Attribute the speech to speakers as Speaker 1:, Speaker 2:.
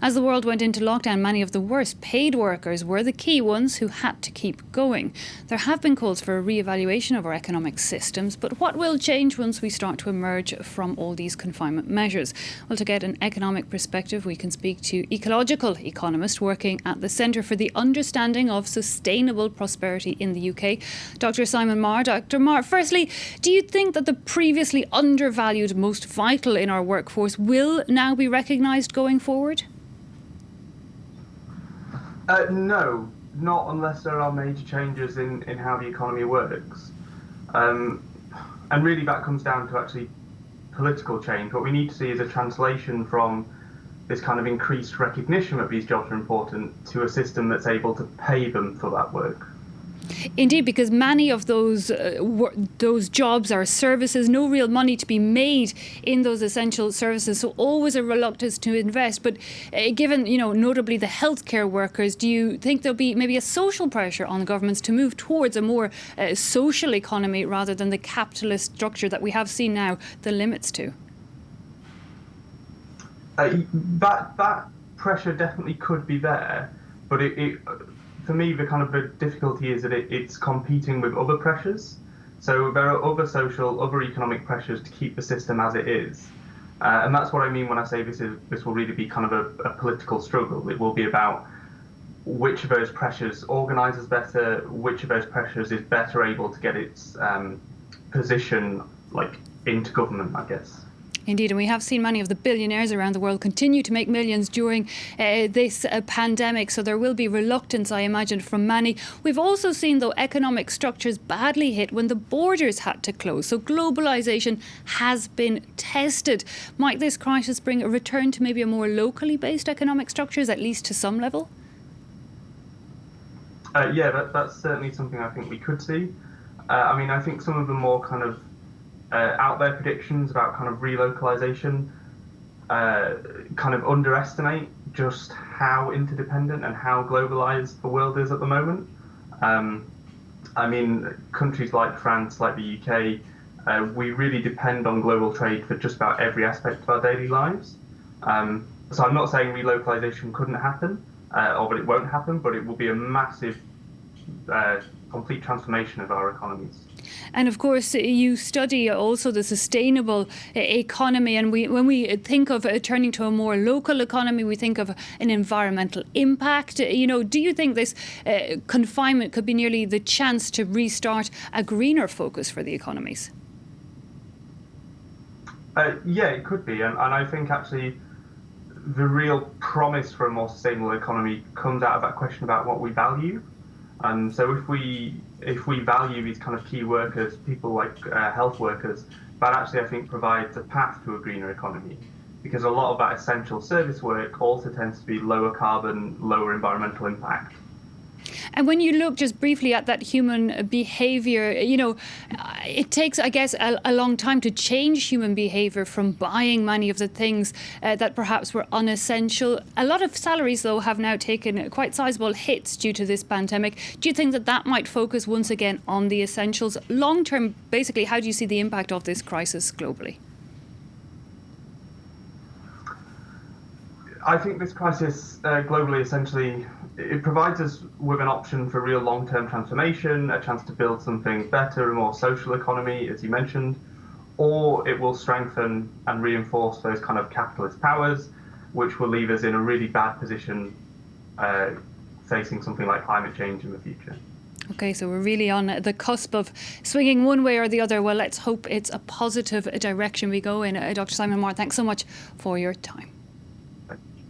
Speaker 1: As the world went into lockdown, many of the worst paid workers were the key ones who had to keep going. There have been calls for a re-evaluation of our economic systems, but what will change once we start to emerge from all these confinement measures? Well, to get an economic perspective, we can speak to Ecological Economist working at the Centre for the Understanding of Sustainable Prosperity in the UK, Dr. Simon Mair. Dr. Mair, firstly, do you think that the previously undervalued, most vital in our workforce will now be recognised going forward?
Speaker 2: No, not unless there are major changes in how the economy works. And really that comes down to actually political change. What we need to see is a translation from this kind of increased recognition that these jobs are important to a system that's able to pay them for that work.
Speaker 1: Indeed, because many of those jobs are services, no real money to be made in those essential services, so always a reluctance to invest. But given, notably the healthcare workers, do you think there'll be maybe a social pressure on governments to move towards a more social economy rather than the capitalist structure that we have seen now the limits to?
Speaker 2: That pressure definitely could be there, but for me, the difficulty is that it's competing with other pressures. So there are other social, other economic pressures to keep the system as it is. And that's what I mean when I say this will really be kind of a political struggle. It will be about which of those pressures organises better, which of those pressures is better able to get its position into government, I guess.
Speaker 1: Indeed, and we have seen many of the billionaires around the world continue to make millions during this pandemic, so there will be reluctance, I imagine, from many. We've also seen, though, economic structures badly hit when the borders had to close, so globalisation has been tested. Might this crisis bring a return to maybe a more locally based economic structures, at least to some level?
Speaker 2: That's certainly something I think we could see. I think some of the more out there predictions about relocalization underestimate just how interdependent and how globalized the world is at the moment. Countries like France, like the UK, we really depend on global trade for just about every aspect of our daily lives. So I'm not saying relocalization couldn't happen, or that it won't happen, but it will be a massive complete transformation of our economies.
Speaker 1: And of course, you study also the sustainable economy, and when we think of turning to a more local economy, we think of an environmental impact. Do you think this confinement could be nearly the chance to restart a greener focus for the economies?
Speaker 2: It could be, and I think actually the real promise for a more sustainable economy comes out of that question about what we value. And so if we value these kind of key workers, people like health workers, that actually I think provides a path to a greener economy, because a lot of that essential service work also tends to be lower carbon, lower environmental impact.
Speaker 1: And when you look just briefly at that human behaviour, it takes, I guess, a long time to change human behaviour from buying many of the things that perhaps were unessential. A lot of salaries, though, have now taken quite sizable hits due to this pandemic. Do you think that might focus once again on the essentials? Long term, basically, how do you see the impact of this crisis globally?
Speaker 2: I think this crisis globally, essentially, it provides us with an option for real long-term transformation, a chance to build something better, a more social economy, as you mentioned, or it will strengthen and reinforce those kind of capitalist powers, which will leave us in a really bad position facing something like climate change in the future.
Speaker 1: OK, so we're really on the cusp of swinging one way or the other. Well, let's hope it's a positive direction we go in. Dr. Simon Mair, thanks so much for your time.